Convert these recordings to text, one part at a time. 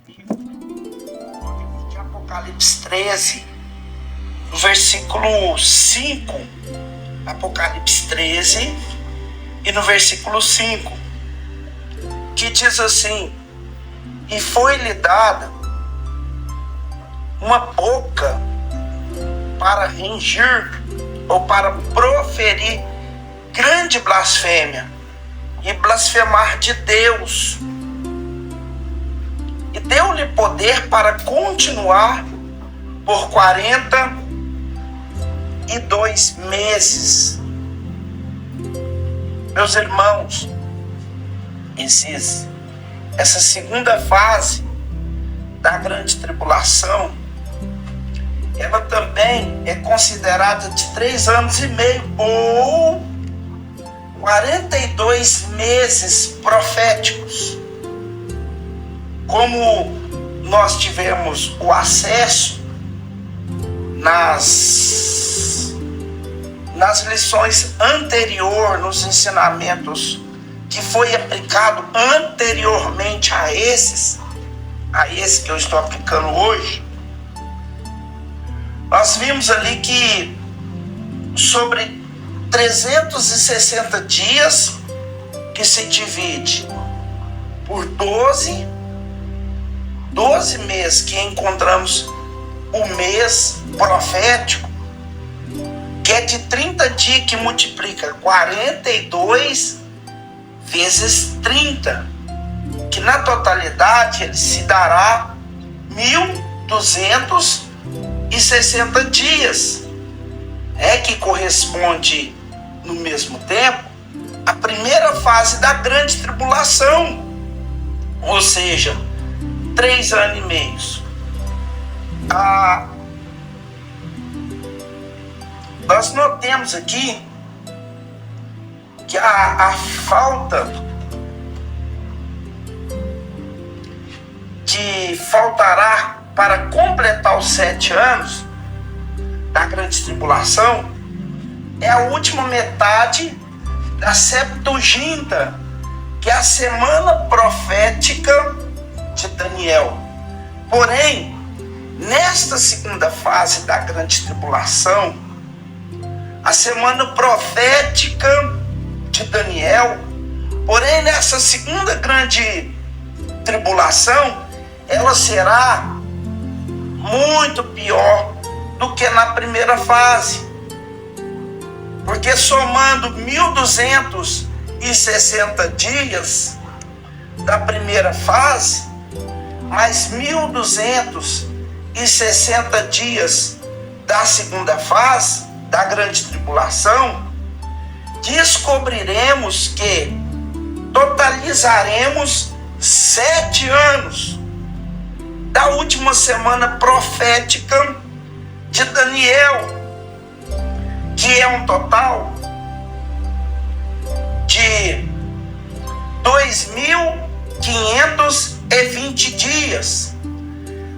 de Apocalipse 13, no versículo 5, Apocalipse 13, e no versículo 5, que diz assim: e foi-lhe dada uma boca para rangir ou para proferir grande blasfêmia e blasfemar de Deus, e deu-lhe poder para continuar por 42 meses. Meus irmãos, essa segunda fase da grande tribulação, ela também é considerada de 3 anos e meio ou 42 meses proféticos. Como nós tivemos o acesso nas lições anteriores, nos ensinamentos que foi aplicado anteriormente a esse que eu estou aplicando hoje, nós vimos ali que sobre 360 dias, que se divide por 12 meses, que encontramos o mês profético, que é de 30 dias, que multiplica 42 vezes 30, que na totalidade ele se dará 1260 dias, que corresponde no mesmo tempo à primeira fase da grande tribulação, ou seja, 3 anos e meio. Nós notemos aqui que a falta que faltará para completar os 7 anos da grande tribulação é a última metade da Septuaginta, que é a semana profética de Daniel. Porém, nesta segunda fase da grande tribulação, a semana profética de Daniel, porém nessa segunda grande tribulação, ela será muito pior do que na primeira fase, porque somando 1260 dias da primeira fase, mais 1260 dias da segunda fase da grande tribulação, descobriremos que totalizaremos 7 anos da última semana profética de Daniel, que é um total de 2520 dias.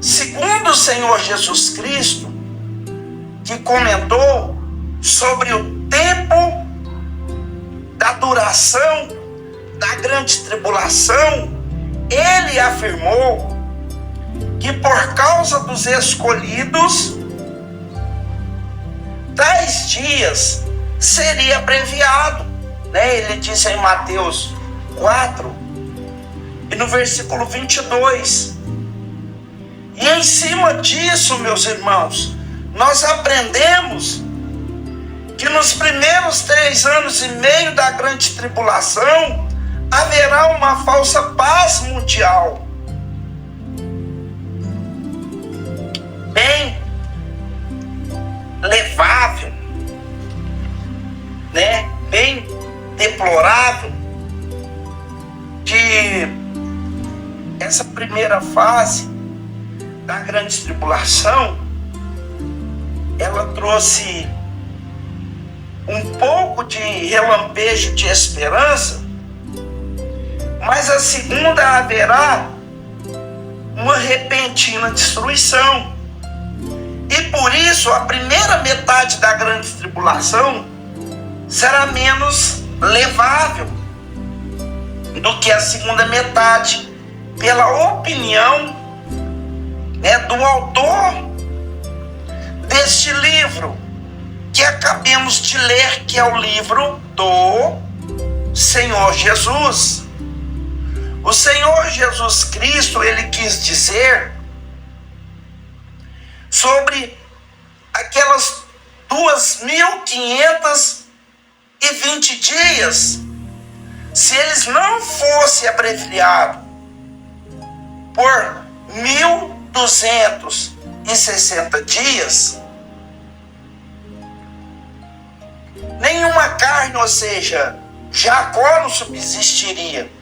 Segundo o Senhor Jesus Cristo, que comentou sobre o tempo da duração da grande tribulação, ele afirmou que por causa dos escolhidos, tais dias seria abreviado, Ele disse em Mateus 4 e no versículo 22. E em cima disso, meus irmãos, nós aprendemos que nos primeiros 3 anos e meio da grande tribulação haverá uma falsa paz mundial, bem levável, bem deplorável, que essa primeira fase da grande tribulação, ela trouxe um pouco de relampejo de esperança, mas a segunda haverá uma repentina destruição. E por isso a primeira metade da grande tribulação será menos levável do que a segunda metade, pela opinião do autor deste livro que acabamos de ler, que é o livro do Senhor Jesus. O Senhor Jesus Cristo, ele quis dizer sobre aquelas 2.520 dias, se eles não fossem abreviados por 1.260 dias, nenhuma carne, ou seja, Jacó não subsistiria,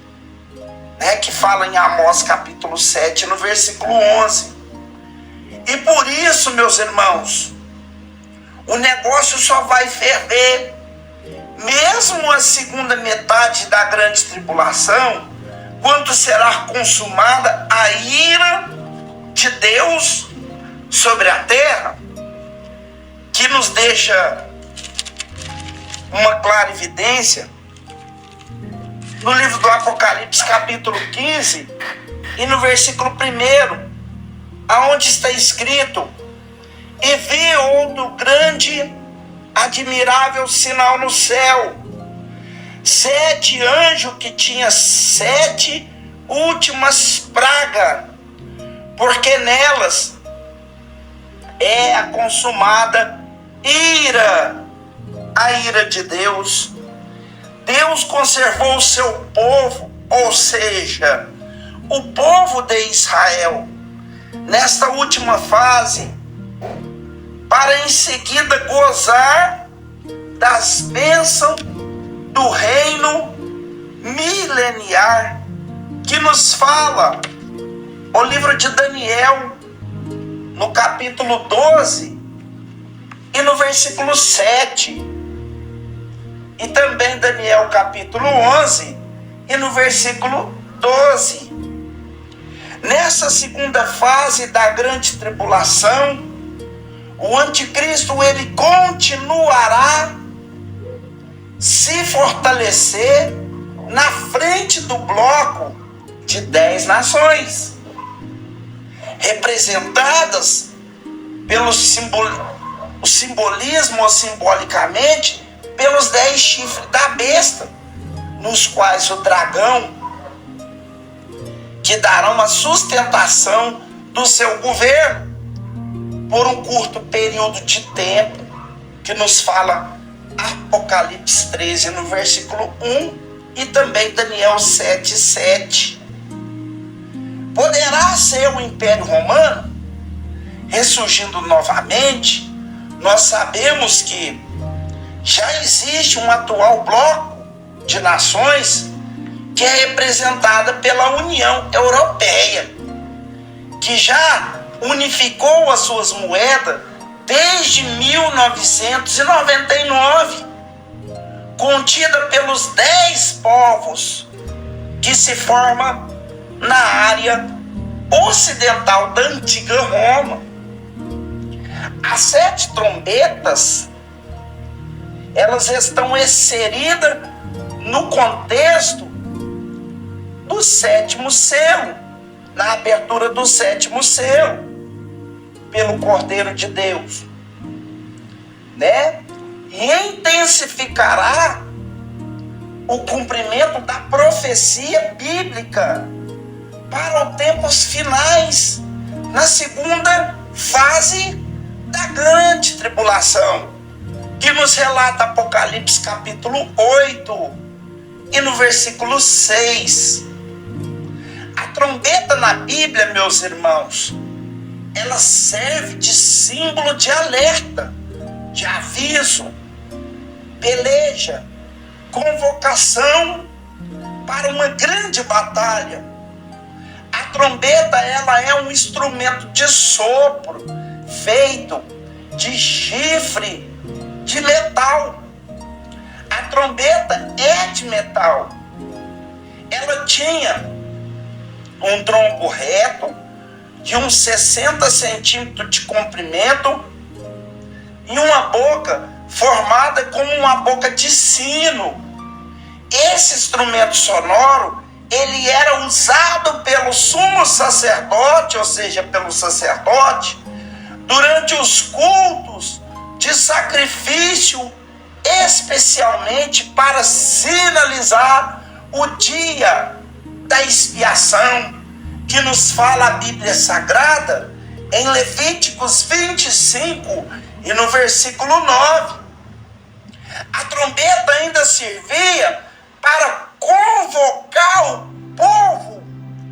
que fala em Amós capítulo 7, no versículo 11. E por isso, meus irmãos, o negócio só vai ferver, mesmo a segunda metade da grande tribulação, quando será consumada a ira de Deus sobre a terra, que nos deixa uma clara evidência no livro do Apocalipse, capítulo 15, e no versículo 1, aonde está escrito: e vi outro grande, admirável sinal no céu, 7 anjos que tinha 7 últimas pragas, porque nelas é a consumada a ira de Deus. Deus conservou o seu povo, ou seja, o povo de Israel, nesta última fase, para em seguida gozar das bênçãos do reino mileniar, que nos fala o livro de Daniel, no capítulo 12 e no versículo 7, e também Daniel capítulo 11 e no versículo 12. Nessa segunda fase da grande tribulação, o anticristo ele continuará se fortalecer na frente do bloco de 10 nações, representadas pelo simbolismo ou simbolicamente pelos 10 chifres da besta, nos quais o dragão, que darão a sustentação do seu governo por um curto período de tempo, que nos fala Apocalipse 13 no versículo 1 e também Daniel 7:7. Poderá ser o Império Romano ressurgindo novamente? Nós sabemos que já existe um atual bloco de nações que é representada pela União Europeia, que já unificou as suas moedas desde 1999, contida pelos 10 povos que se formam na área ocidental da antiga Roma. As 7 trombetas, elas estão inseridas no contexto do 7º selo, na abertura do 7º selo, pelo Cordeiro de Deus, E intensificará o cumprimento da profecia bíblica para os tempos finais, na segunda fase da grande tribulação, que nos relata Apocalipse capítulo 8 e no versículo 6. A trombeta na Bíblia, meus irmãos, ela serve de símbolo de alerta, de aviso, peleja, convocação para uma grande batalha. A trombeta, ela é um instrumento de sopro feito de chifre de metal. A trombeta é de metal. Ela tinha um tronco reto de uns 60 centímetros de comprimento e uma boca formada como uma boca de sino. Esse instrumento sonoro, ele era usado pelo pelo sumo sacerdote, ou seja, pelo sacerdote, durante os cultos de sacrifício, especialmente para sinalizar o dia da expiação, que nos fala a Bíblia Sagrada em Levíticos 25 e no versículo 9. A trombeta ainda servia para convocar o povo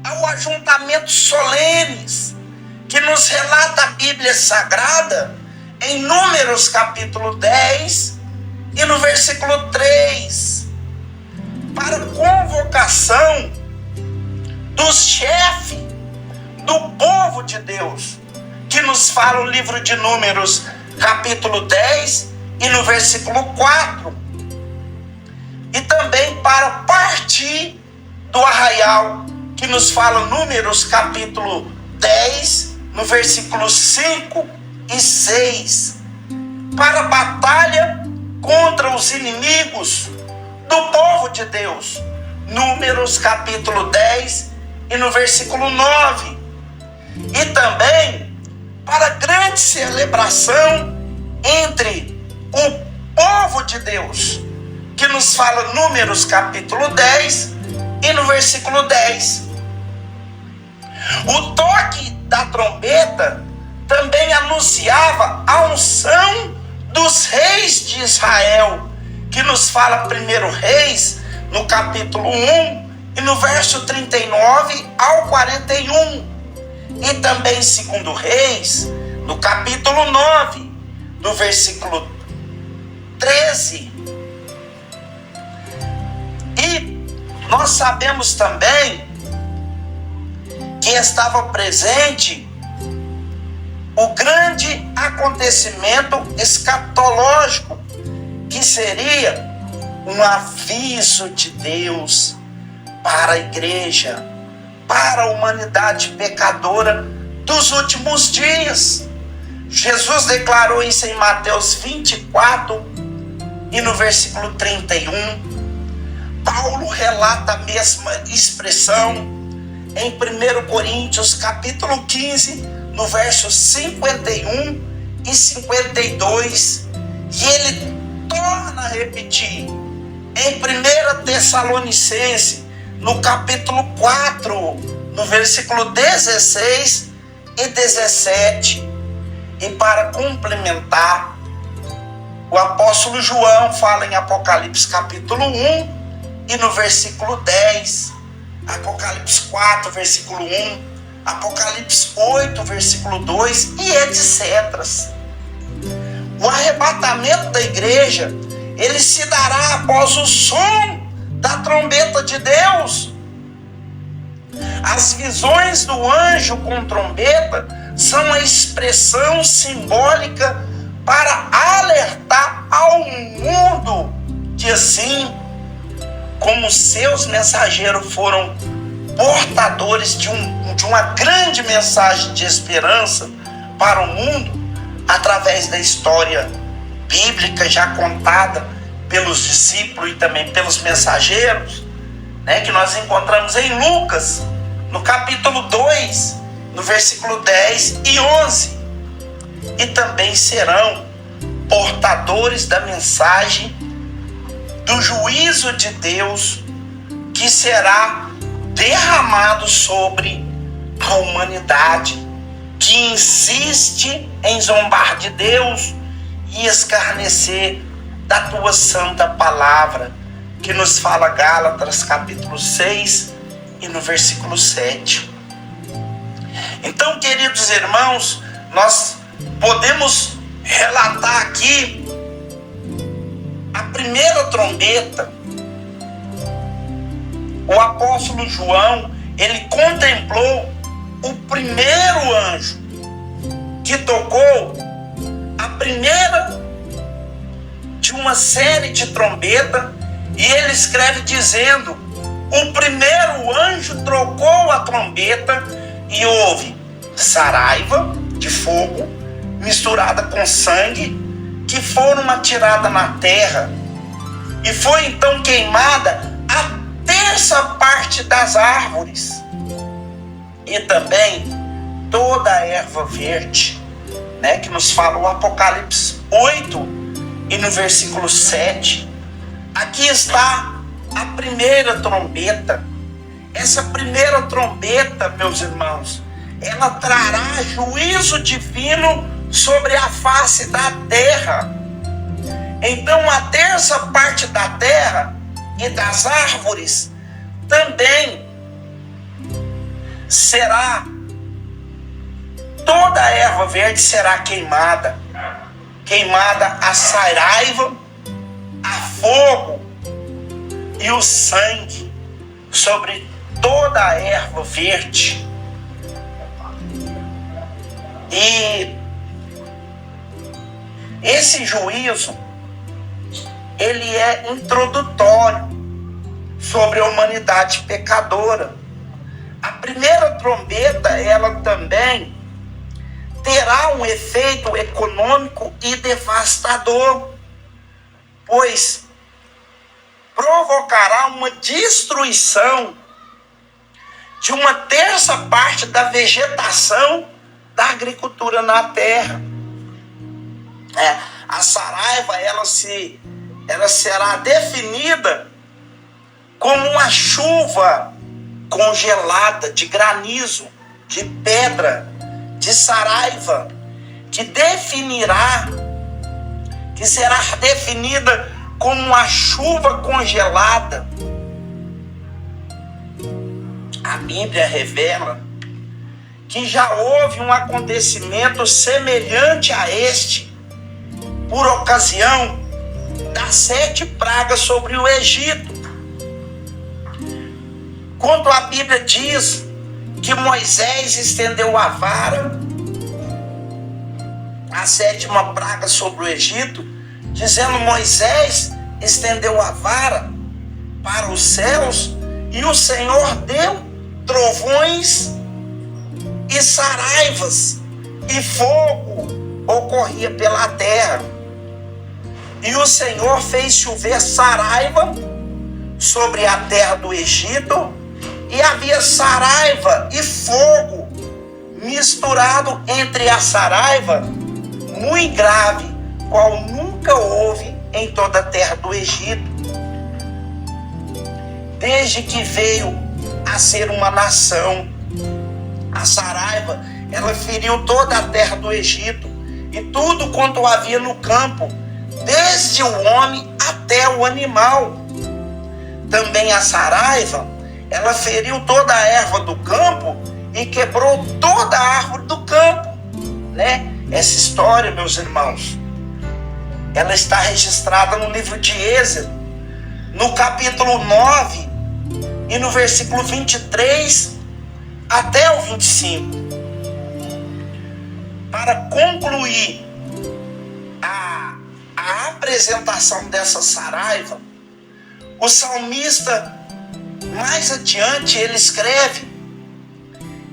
ao ajuntamento solenes, que nos relata a Bíblia Sagrada em Números capítulo 10 e no versículo 3, para convocação dos chefes do povo de Deus, que nos fala o livro de Números capítulo 10 e no versículo 4, e também para partir do arraial, que nos fala Números capítulo 10 no versículo 5 e 6, para a batalha contra os inimigos do povo de Deus, Números capítulo 10 e no versículo 9, e também para a grande celebração entre o povo de Deus, que nos fala Números capítulo 10 e no versículo 10. O toque da trombeta também anunciava a unção dos reis de Israel, que nos fala 1 Reis, no capítulo 1, e no verso 39 ao 41. E também 2 Reis, no capítulo 9, no versículo 13. E nós sabemos também que estava presente o grande acontecimento escatológico, que seria um aviso de Deus para a igreja, para a humanidade pecadora dos últimos dias. Jesus declarou isso em Mateus 24 e no versículo 31. Paulo relata a mesma expressão em 1 Coríntios capítulo 15, no versos 51 e 52, e ele torna a repetir em 1 Tessalonicenses, no capítulo 4, no versículo 16 e 17. E para complementar, o apóstolo João fala em Apocalipse capítulo 1 e no versículo 10, Apocalipse 4, versículo 1, Apocalipse 8, versículo 2 e etc. O arrebatamento da igreja, ele se dará após o som da trombeta de Deus. As visões do anjo com trombeta são a expressão simbólica para alertar ao mundo que, assim como seus mensageiros foram portadores de uma grande mensagem de esperança para o mundo, através da história bíblica já contada pelos discípulos e também pelos mensageiros, que nós encontramos em Lucas, no capítulo 2, no versículo 10 e 11. E também serão portadores da mensagem do juízo de Deus, que será derramado sobre a humanidade, que insiste em zombar de Deus e escarnecer da tua santa palavra, que nos fala Gálatas capítulo 6 e no versículo 7. Então, queridos irmãos, nós podemos relatar aqui a primeira trombeta. O apóstolo João, ele contemplou o primeiro anjo que tocou a primeira de uma série de trombeta, e ele escreve dizendo: o primeiro anjo trocou a trombeta e houve saraiva de fogo misturada com sangue, que foram atiradas na terra, e foi então queimada a terça parte das árvores. e também toda a erva verde, né, que nos fala o Apocalipse 8 e no versículo 7. Aqui está a primeira trombeta. Essa primeira trombeta, meus irmãos, ela trará juízo divino sobre a face da terra. Então a terça parte da terra e das árvores também será, toda a erva verde será queimada a saraiva, a fogo e o sangue sobre toda a erva verde. E esse juízo, ele é introdutório sobre a humanidade pecadora. A primeira trombeta, ela também terá um efeito econômico e devastador, pois provocará uma destruição de uma terça parte da vegetação da agricultura na terra. A saraiva, ela será definida como uma chuva congelada de granizo, de pedra, de saraiva, que será definida como uma chuva congelada. A Bíblia revela que já houve um acontecimento semelhante a este, por ocasião das 7 pragas sobre o Egito. Quando a Bíblia diz que Moisés estendeu a vara, a 7ª praga sobre o Egito, dizendo: Moisés estendeu a vara para os céus e o Senhor deu trovões e saraivas e fogo ocorria pela terra. E o Senhor fez chover saraiva sobre a terra do Egito, e havia saraiva e fogo misturado entre a saraiva, muito grave, qual nunca houve em toda a terra do Egito, desde que veio a ser uma nação. A saraiva, ela feriu toda a terra do Egito e tudo quanto havia no campo, desde o homem até o animal. Também a saraiva, ela feriu toda a erva do campo e quebrou toda a árvore do campo, né? Essa história, meus irmãos, ela está registrada no livro de Êxodo, no capítulo 9 e no versículo 23 até o 25. Para concluir a apresentação dessa saraiva, o salmista, mais adiante, ele escreve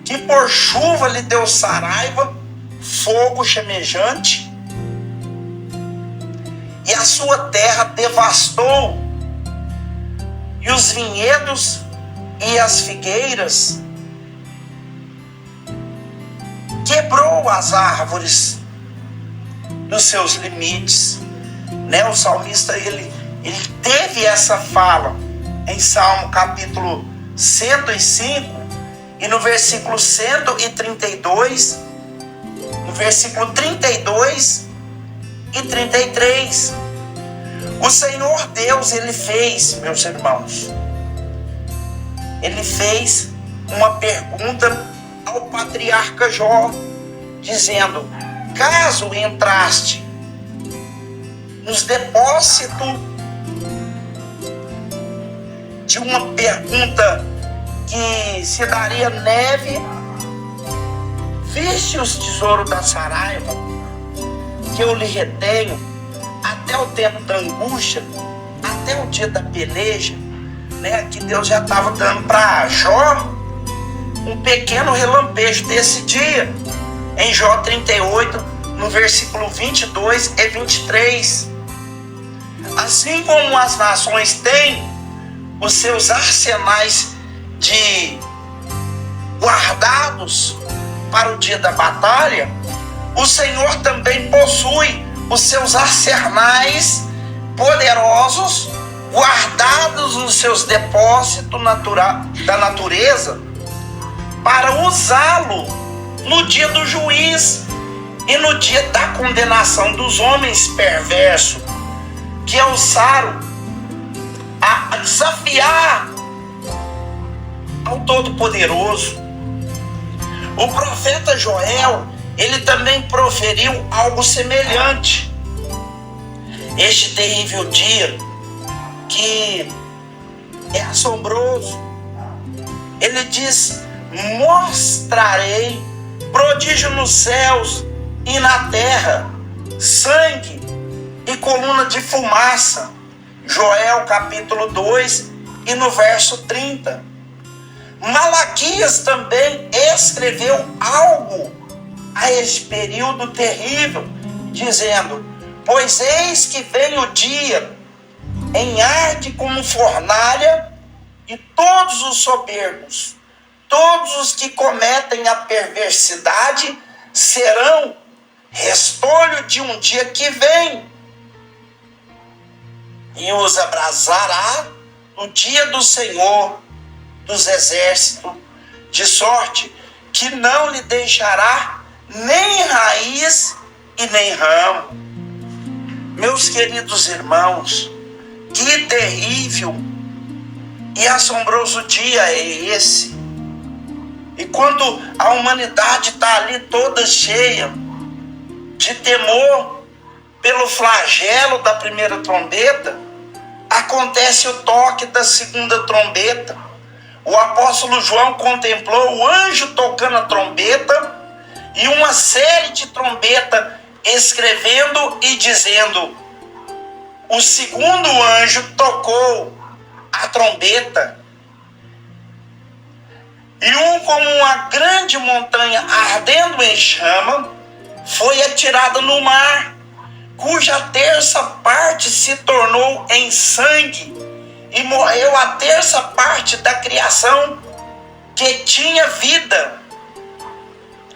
que por chuva lhe deu saraiva, fogo chamejante, e a sua terra devastou, e os vinhedos e as figueiras, quebrou as árvores dos seus limites, né? O salmista, ele teve essa fala em Salmo capítulo 105 e no versículo 132, no versículo 32 e 33. O Senhor Deus, ele fez, meus irmãos, ele fez uma pergunta ao patriarca Jó, dizendo: caso entraste nos depósitos de uma pergunta que se daria neve, viste os tesouros da saraiva que eu lhe retenho até o tempo da angústia, até o dia da peleja, né? Que Deus já estava dando para Jó um pequeno relampejo desse dia, em Jó 38, no versículo 22 e 23. Assim como as nações têm os seus arsenais de guardados para o dia da batalha, o Senhor também possui os seus arsenais poderosos guardados nos seus depósitos da natureza para usá-lo no dia do juiz e no dia da condenação dos homens perversos que ousaram a desafiar ao Todo-Poderoso. O profeta Joel, ele também proferiu algo semelhante. Este terrível dia que é assombroso, ele diz: mostrarei prodígio nos céus e na terra, sangue e coluna de fumaça. Joel capítulo 2 e no verso 30. Malaquias também escreveu algo a este período terrível, dizendo: pois eis que vem o dia, em arde como fornalha, e todos os soberbos, todos os que cometem a perversidade, serão restolho de um dia que vem, e os abrasará no dia do Senhor dos exércitos, de sorte que não lhe deixará nem raiz e nem ramo. Meus queridos irmãos, que terrível e assombroso dia é esse. E quando a humanidade está ali toda cheia de temor pelo flagelo da primeira trombeta, acontece o toque da segunda trombeta. O apóstolo João contemplou o anjo tocando a trombeta e uma série de trombetas escrevendo e dizendo: o segundo anjo tocou a trombeta, e como uma grande montanha ardendo em chama foi atirada no mar, cuja terça parte se tornou em sangue, e morreu a terça parte da criação que tinha vida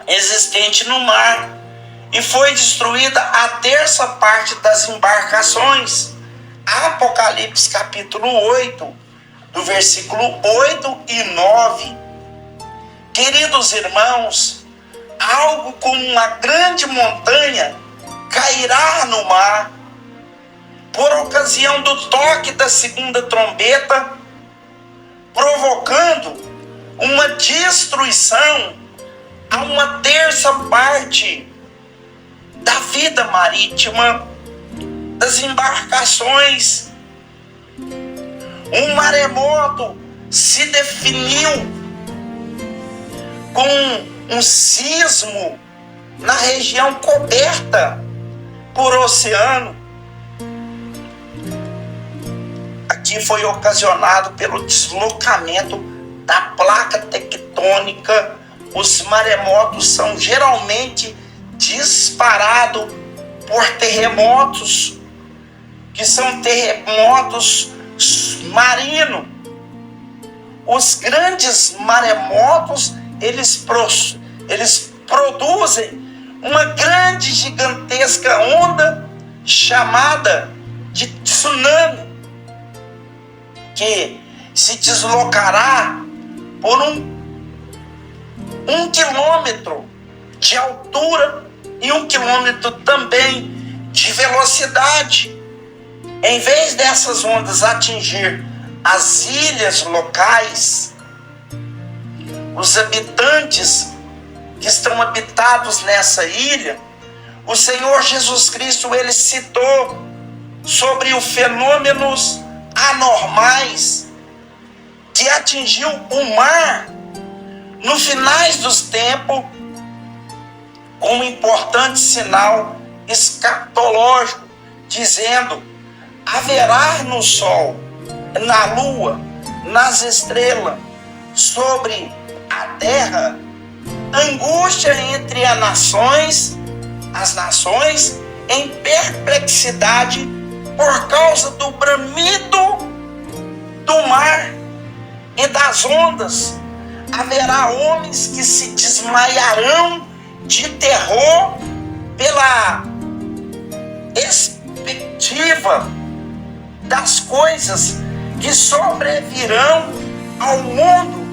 existente no mar, e foi destruída a terça parte das embarcações. Apocalipse capítulo 8, do versículo 8 e 9. Queridos irmãos, algo como uma grande montanha cairá no mar, por ocasião do toque da segunda trombeta, provocando uma destruição a uma terça parte da vida marítima, das embarcações. Um maremoto se definiu com um sismo na região coberta por oceano. Aqui foi ocasionado pelo deslocamento da placa tectônica. Os maremotos são geralmente disparados por terremotos, que são terremotos marinos. Os grandes maremotos, eles produzem uma grande, gigantesca onda chamada de tsunami, que se deslocará por um quilômetro de altura e 1 quilômetro também de velocidade. Em vez dessas ondas atingir as ilhas locais, os habitantes que estão habitados nessa ilha, o Senhor Jesus Cristo, ele citou sobre os fenômenos anormais que atingiu o mar no finais dos tempos, com um importante sinal escatológico, dizendo: haverá no sol, na lua, nas estrelas, sobre a terra, angústia entre as nações em perplexidade por causa do bramido do mar e das ondas, haverá homens que se desmaiarão de terror pela perspectiva das coisas que sobrevirão ao mundo,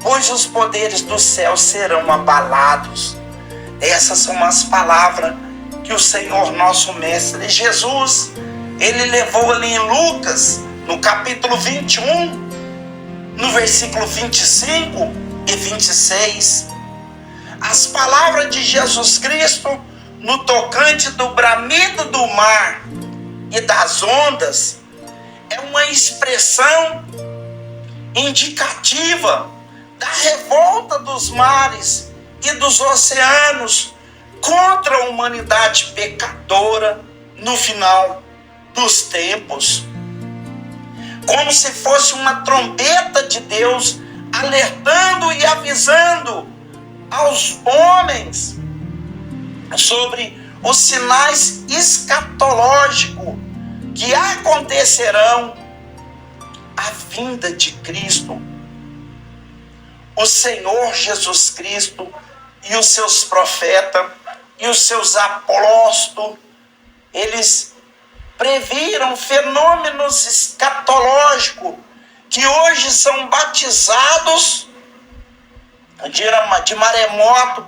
pois os poderes do céu serão abalados. Essas são as palavras que o Senhor nosso Mestre Jesus, ele levou ali em Lucas, no capítulo 21, no versículo 25 e 26. As palavras de Jesus Cristo no tocante do bramido do mar e das ondas é uma expressão indicativa da revolta dos mares e dos oceanos contra a humanidade pecadora no final dos tempos. Como se fosse uma trombeta de Deus alertando e avisando aos homens sobre os sinais escatológicos que acontecerão à vinda de Cristo. O Senhor Jesus Cristo e os seus profetas e os seus apóstolos, eles previram fenômenos escatológicos que hoje são batizados de maremoto,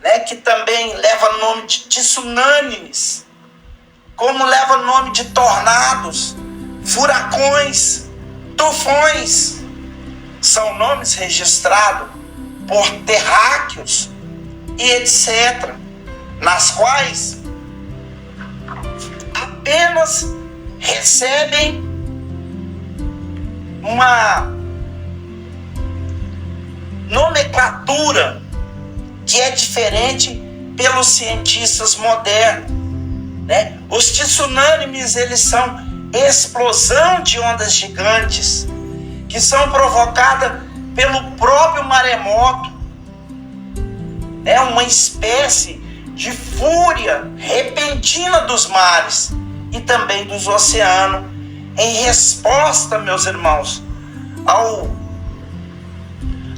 né, que também leva nome de tsunamis, como leva nome de tornados, furacões, tufões. São nomes registrados por terráqueos e etc., nas quais apenas recebem uma nomenclatura que é diferente pelos cientistas modernos, né? Os tsunamis, eles são explosão de ondas gigantes que são provocadas pelo próprio maremoto. É uma espécie de fúria repentina dos mares e também dos oceanos, em resposta, meus irmãos,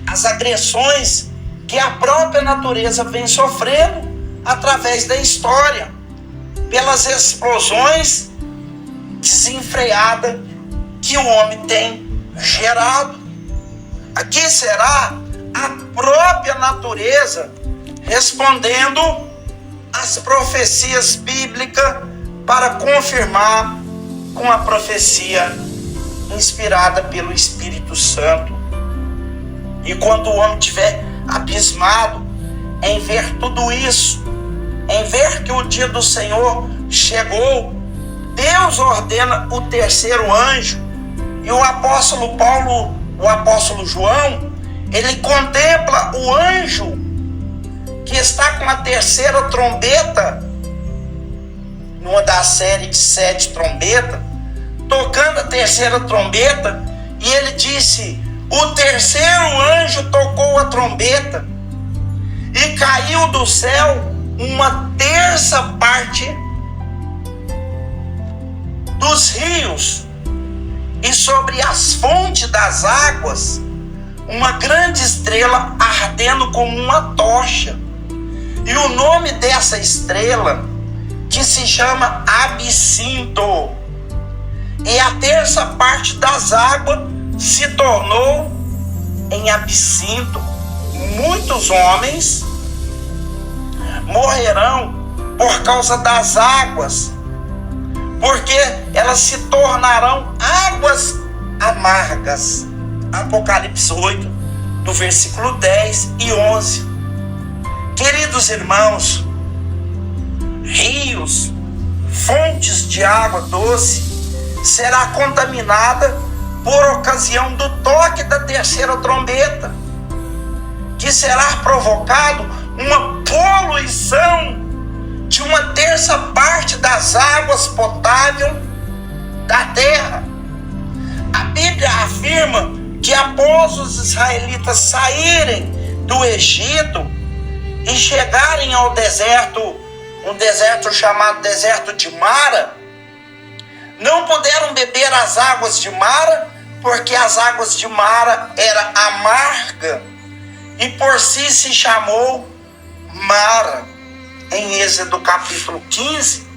às agressões que a própria natureza vem sofrendo através da história, pelas explosões desenfreadas que o homem tem gerado. Aqui será a própria natureza respondendo às profecias bíblicas para confirmar com a profecia inspirada pelo Espírito Santo. E quando o homem estiver abismado em ver tudo isso, em ver que o dia do Senhor chegou, Deus ordena o terceiro anjo. E o apóstolo Paulo, o apóstolo João, ele contempla o anjo que está com a terceira trombeta, numa das séries de 7 trombetas, tocando a terceira trombeta, e ele disse: o terceiro anjo tocou a trombeta, e caiu do céu uma terça parte dos rios, e sobre as fontes das águas uma grande estrela ardendo como uma tocha. E o nome dessa estrela, que se chama Absinto, e a terça parte das águas se tornou em absinto. Muitos homens morrerão por causa das águas, porque elas se tornarão águas amargas. Apocalipse 8, do versículo 10 e 11. Queridos irmãos, rios, fontes de água doce será contaminada por ocasião do toque da terceira trombeta, que será provocado uma poluição de uma terça parte das águas potáveis da terra. A Bíblia afirma que após os israelitas saírem do Egito e chegarem ao deserto, um deserto chamado deserto de Mara, não puderam beber as águas de Mara, porque as águas de Mara era amarga e por si se chamou Mara, em Êxodo capítulo 15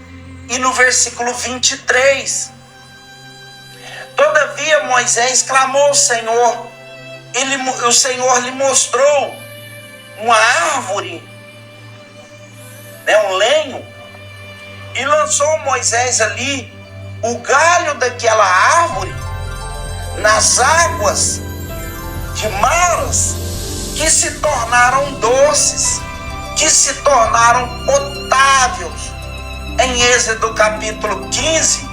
e no versículo 23. Todavia Moisés clamou ao Senhor, o Senhor lhe mostrou uma árvore, um lenho, e lançou Moisés ali o galho daquela árvore nas águas de Maras, que se tornaram doces, que se tornaram potáveis, em Êxodo capítulo 15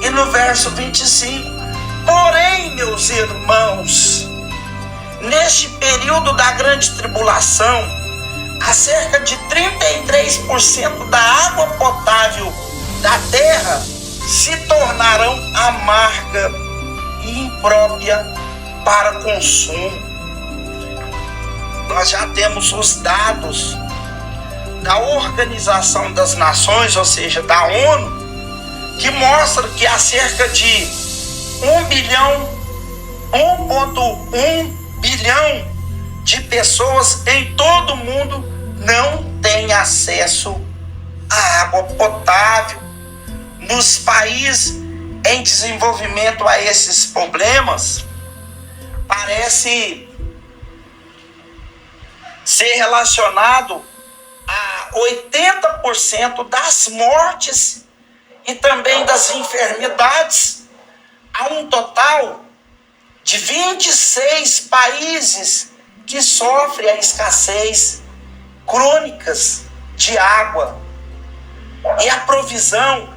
e no verso 25. Porém, meus irmãos, neste período da grande tribulação, a cerca de 33% da água potável da terra se tornarão amarga e imprópria para consumo. Nós já temos os dados da Organização das Nações, ou seja, da ONU, que mostra que há cerca de 1,1 bilhão de pessoas em todo o mundo não têm acesso à água potável. Nos países em desenvolvimento a esses problemas, parece ser relacionado a 80% das mortes e também das enfermidades, a um total de 26 países que sofrem a escassez crônicas de água. E a provisão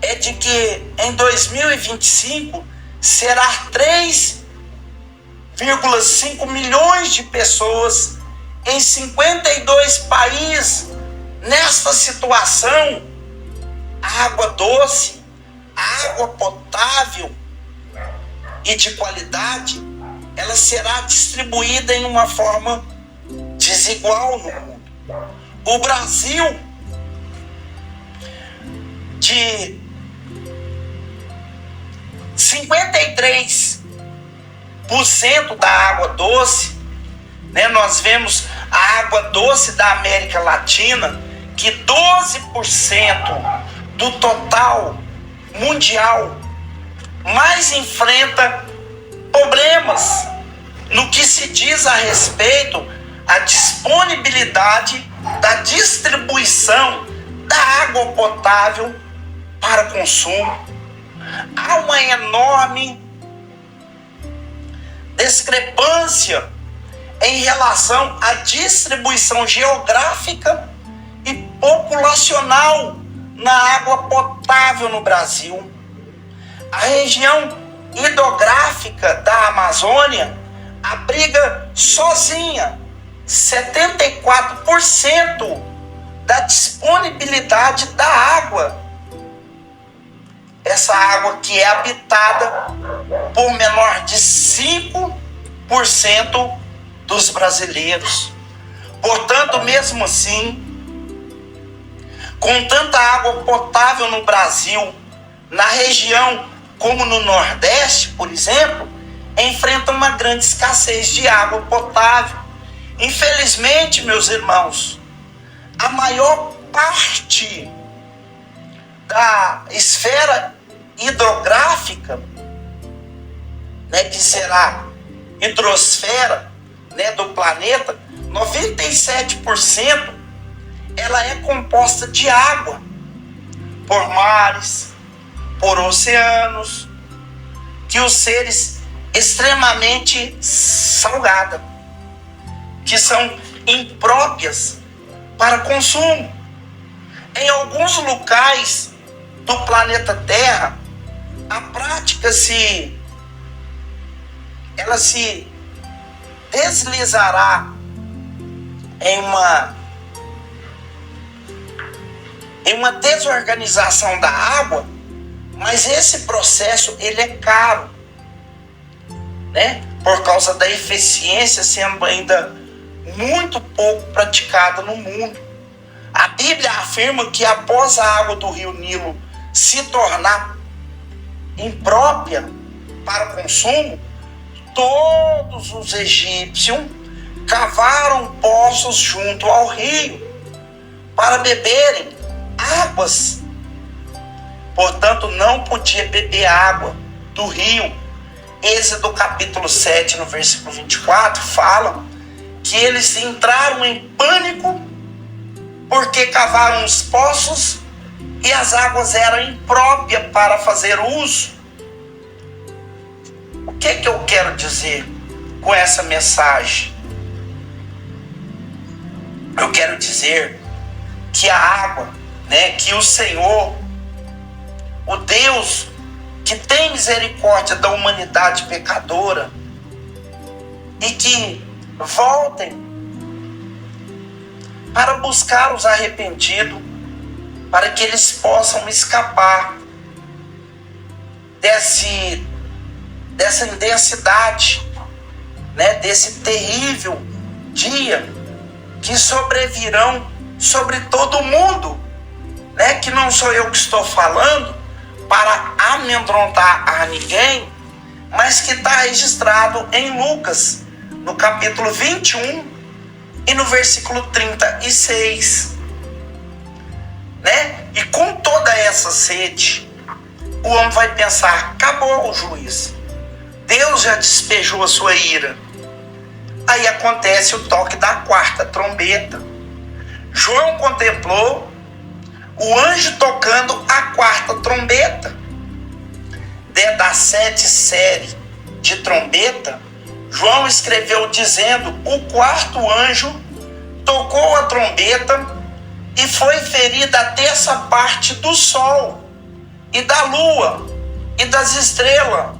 é de que em 2025 será 3,5 milhões de pessoas em 52 países nesta situação. A água doce, a água potável e de qualidade, ela será distribuída em uma forma desigual no mundo. O Brasil, de 53% da água doce, nós vemos a água doce da América Latina, que 12% do total mundial mais enfrenta problemas no que se diz a respeito à disponibilidade da distribuição da água potável para consumo. Há uma enorme discrepância em relação à distribuição geográfica e populacional na água potável no Brasil. A região hidrográfica da Amazônia abriga sozinha 74% da disponibilidade da água. Essa água que é habitada por menor de 5% dos brasileiros. Portanto, mesmo assim, com tanta água potável no Brasil, na região como no Nordeste, por exemplo, enfrenta uma grande escassez de água potável. Infelizmente, meus irmãos, a maior parte da esfera hidrográfica, que será hidrosfera, do planeta, 97% ela é composta de água, por mares, por oceanos, que os seres extremamente salgada, que são impróprias para consumo. Em alguns locais do planeta Terra, a prática se deslizará em uma desorganização da água, mas esse processo ele é caro, por causa da eficiência sendo ainda muito pouco praticada no mundo. A Bíblia afirma que após a água do rio Nilo se tornar imprópria para o consumo, todos os egípcios cavaram poços junto ao rio para beberem águas. Portanto, não podia beber água do rio. Êxodo capítulo 7, no versículo 24, fala que eles entraram em pânico porque cavaram os poços e as águas eram impróprias para fazer uso. O que eu quero dizer com essa mensagem? Eu quero dizer que a água, que o Senhor, o Deus que tem misericórdia da humanidade pecadora, e que voltem para buscar os arrependidos, para que eles possam escapar dessa intensidade, desse terrível dia que sobrevirão sobre todo mundo, que não sou eu que estou falando para amedrontar a ninguém, mas que está registrado em Lucas, no capítulo 21 e no versículo 36. E com toda essa sede, o homem vai pensar: acabou o juízo, Deus já despejou a sua ira. Aí acontece o toque da 4ª trombeta. João contemplou o anjo tocando a 4ª trombeta. Da 7 série de trombeta, João escreveu dizendo: o 4º anjo tocou a trombeta e foi ferida a 3ª parte do sol e da lua e das estrelas,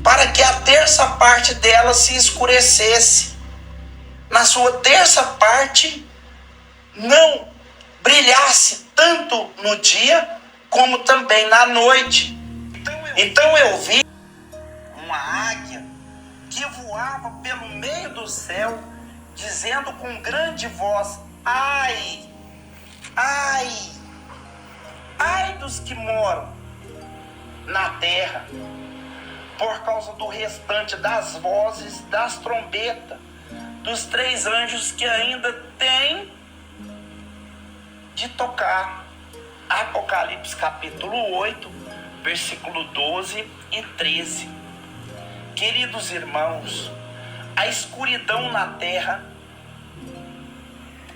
para que a 3ª parte dela se escurecesse. Na sua 3ª parte não brilhasse tanto no dia como também na noite. Então eu vi uma águia que voava pelo meio do céu, dizendo com grande voz: ai, ai, ai dos que moram na terra, por causa do restante das vozes das trombetas dos 3 anjos que ainda têm de tocar. Apocalipse capítulo 8, versículo 12 e 13. Queridos irmãos, a escuridão na terra,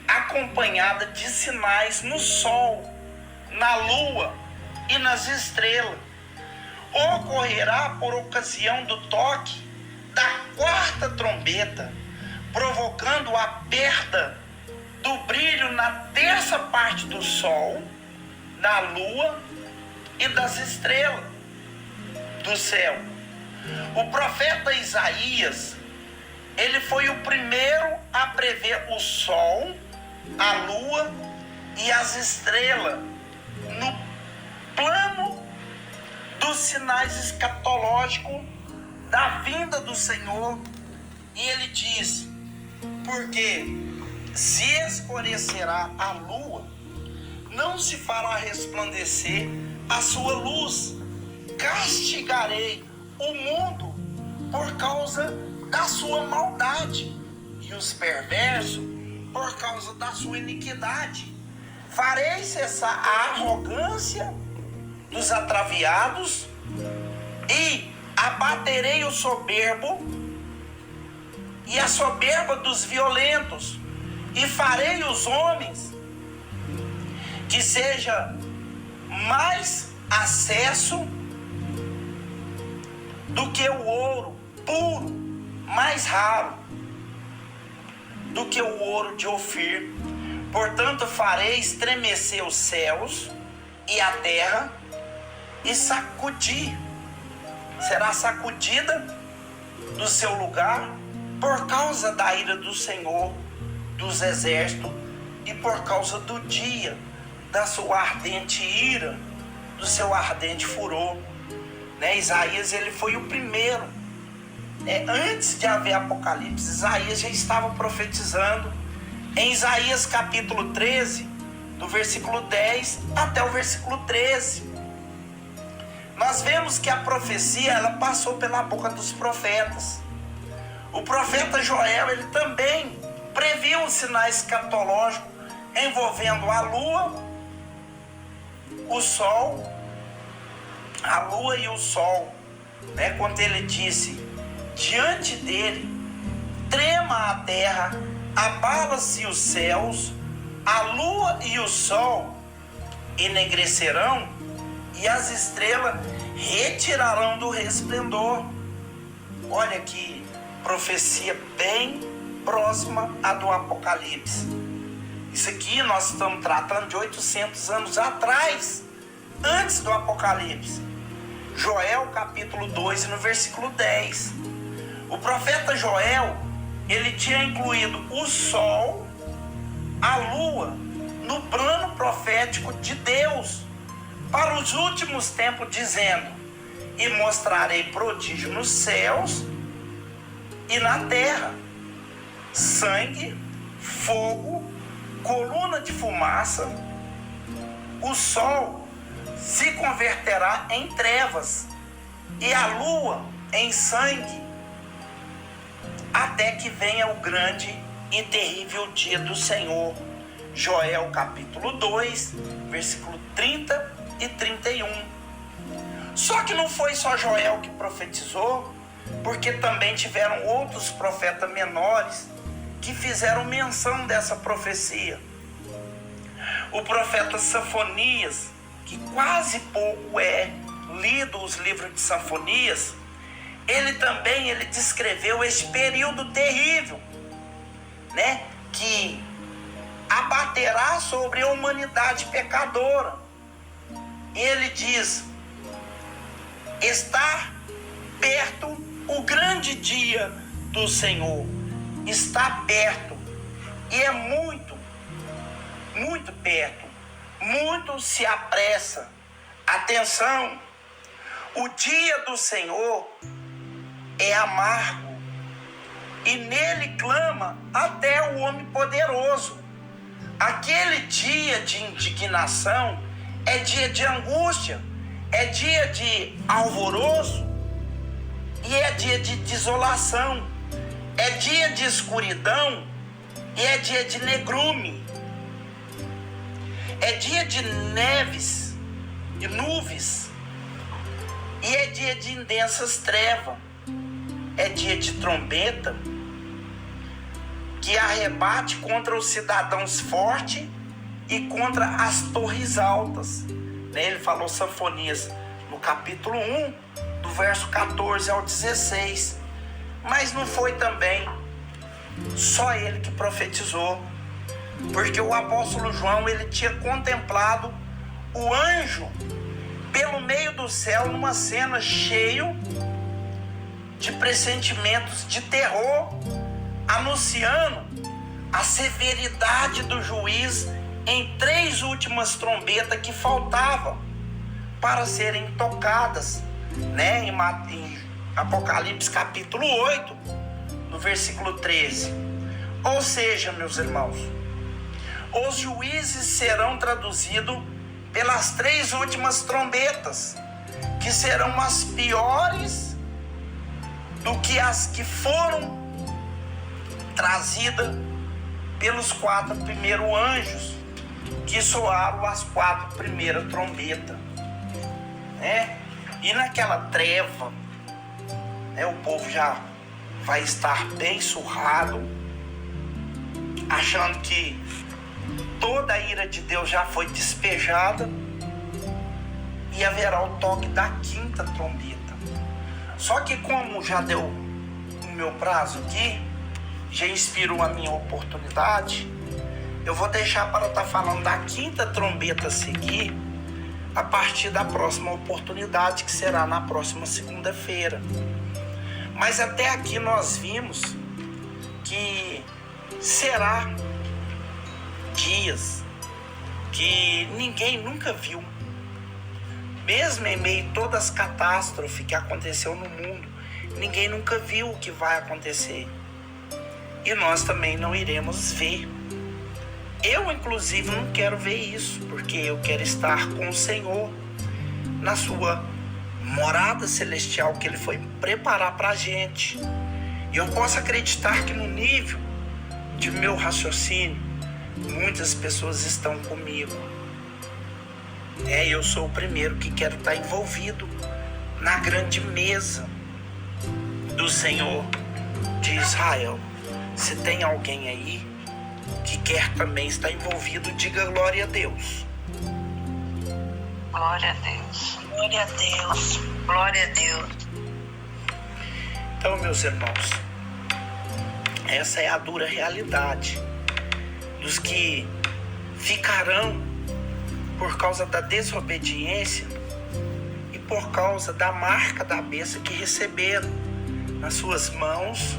acompanhada de sinais no sol, na lua e nas estrelas, ocorrerá por ocasião do toque da 4ª trombeta, provocando a perda do brilho na 3ª parte do sol, da lua e das estrelas do céu. O profeta Isaías, ele foi o primeiro a prever o sol, a lua e as estrelas no plano dos sinais escatológicos da vinda do Senhor. E ele diz: porque se escurecerá a lua, não se fará resplandecer a sua luz. Castigarei o mundo por causa da sua maldade, e os perversos por causa da sua iniquidade. Farei cessar a arrogância dos atraviados e abaterei o soberbo e a soberba dos violentos, e farei os homens que seja mais acesso do que o ouro puro, mais raro do que o ouro de Ofir. Portanto, farei estremecer os céus e a terra, e será sacudida do seu lugar por causa da ira do Senhor dos exércitos e por causa do dia da sua ardente ira, do seu ardente furor. Isaías, ele foi o primeiro. Antes de haver Apocalipse, Isaías já estava profetizando. Em Isaías capítulo 13, do versículo 10 até o versículo 13, nós vemos que a profecia ela passou pela boca dos profetas. O profeta Joel, ele também previu os sinais escatológicos envolvendo a lua, o sol, a lua e o sol, né? Quando ele disse: diante dele trema a terra, abala-se os céus, a lua e o sol enegrecerão e as estrelas retirarão do resplendor. Olha que profecia bem próxima à do Apocalipse. Isso aqui nós estamos tratando de 800 anos atrás, antes do Apocalipse. Joel capítulo 2 no versículo 10. O profeta Joel, ele tinha incluído o sol, a lua, no plano profético de Deus para os últimos tempos, dizendo: e mostrarei prodígio nos céus e na terra, sangue, fogo, coluna de fumaça. O sol se converterá em trevas e a lua em sangue, até que venha o grande e terrível dia do Senhor. Joel capítulo 2, versículo 30 e 31. Só que não foi só Joel que profetizou, porque também tiveram outros profetas menores que fizeram menção dessa profecia. O profeta Sofonias, que quase pouco é lido os livros de Sofonias, ele também descreveu esse período terrível, né, que abaterá sobre a humanidade pecadora. E ele diz: está perto o grande dia do Senhor, está perto, e é muito, muito perto, muito se apressa. Atenção, o dia do Senhor é amargo, e nele clama até o homem poderoso. Aquele dia de indignação é dia de angústia, é dia de alvoroço, e é dia de desolação, é dia de escuridão, e é dia de negrume, é dia de neves e nuvens, e é dia de intensas trevas, é dia de trombeta, que arrebate contra os cidadãos fortes e contra as torres altas. Ele falou Sofonias no capítulo 1, do verso 14 ao 16. Mas não foi também só ele que profetizou, porque o apóstolo João, ele tinha contemplado o anjo pelo meio do céu numa cena cheio de pressentimentos de terror, anunciando a severidade do juiz em 3 últimas trombetas que faltavam para serem tocadas, né? Em Apocalipse capítulo 8, no versículo 13. Ou seja, meus irmãos, os juízes serão traduzidos pelas 3 últimas trombetas, que serão as piores do que as que foram trazidas pelos 4 primeiros anjos, que soaram as 4 primeiras trombetas, né? E naquela treva, né, o povo já vai estar bem surrado, achando que toda a ira de Deus já foi despejada, e haverá o toque da 5ª trombeta. Só que, como já deu o meu prazo aqui, já inspirou a minha oportunidade, eu vou deixar para estar falando da 5ª trombeta a seguir, a partir da próxima oportunidade, que será na próxima segunda-feira. Mas até aqui nós vimos que será dias que ninguém nunca viu. Mesmo em meio a todas as catástrofes que aconteceu no mundo, ninguém nunca viu o que vai acontecer. E nós também não iremos ver. Eu, inclusive, não quero ver isso, porque eu quero estar com o Senhor na sua morada celestial que Ele foi preparar para a gente. E eu posso acreditar que no nível de meu raciocínio, muitas pessoas estão comigo. Eu sou o primeiro que quero estar envolvido na grande mesa do Senhor de Israel. Se tem alguém aí que quer também estar envolvido, diga glória a Deus. Glória a Deus. Glória a Deus. Glória a Deus. Então, meus irmãos, essa é a dura realidade dos que ficarão por causa da desobediência e por causa da marca da besta que receberam nas suas mãos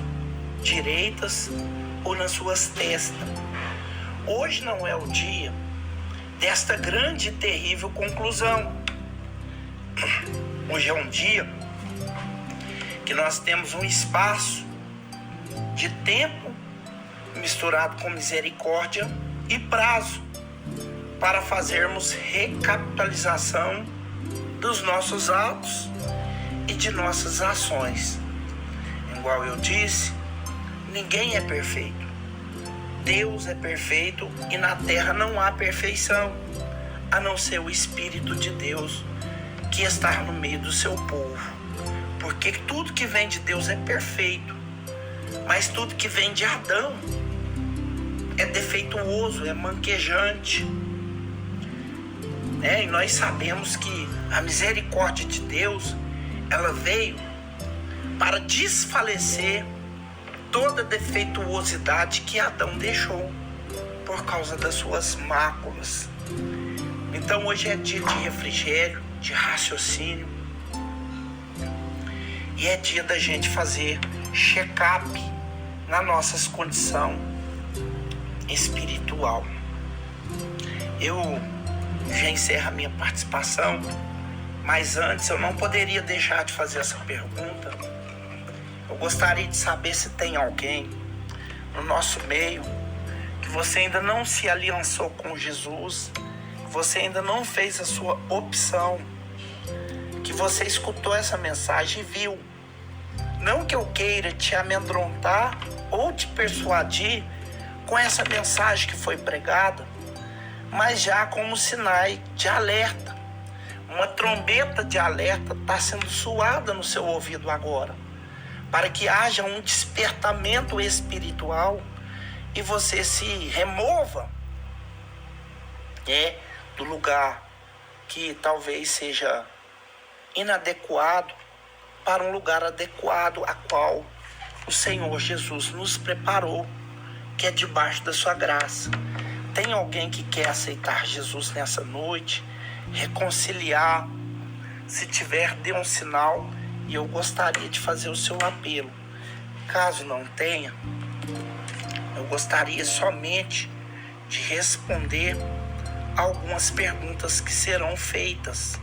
direitas ou nas suas testas. Hoje não é o dia desta grande e terrível conclusão. Hoje é um dia que nós temos um espaço de tempo misturado com misericórdia e prazo para fazermos recapitalização dos nossos atos e de nossas ações. Igual eu disse, ninguém é perfeito. Deus é perfeito e na terra não há perfeição, a não ser o Espírito de Deus que está no meio do seu povo. Porque tudo que vem de Deus é perfeito, mas tudo que vem de Adão é defeituoso, é manquejante. E nós sabemos que a misericórdia de Deus, ela veio para desfalecer toda a defeituosidade que Adão deixou por causa das suas máculas. Então hoje é dia de refrigério, de raciocínio, e é dia da gente fazer check-up na nossa condição espiritual. Eu já encerro a minha participação, mas antes eu não poderia deixar de fazer essa pergunta. Eu gostaria de saber se tem alguém no nosso meio que você ainda não se aliançou com Jesus, que você ainda não fez a sua opção, que você escutou essa mensagem e viu. Não que eu queira te amedrontar ou te persuadir com essa mensagem que foi pregada, mas já como sinal de alerta. Uma trombeta de alerta está sendo soada no seu ouvido agora, para que haja um despertamento espiritual e você se remova do lugar que talvez seja inadequado para um lugar adequado a qual o Senhor Jesus nos preparou, que é debaixo da sua graça. Tem alguém que quer aceitar Jesus nessa noite, reconciliar? Se tiver, dê um sinal e eu gostaria de fazer o seu apelo. Caso não tenha, eu gostaria somente de responder algumas perguntas que serão feitas.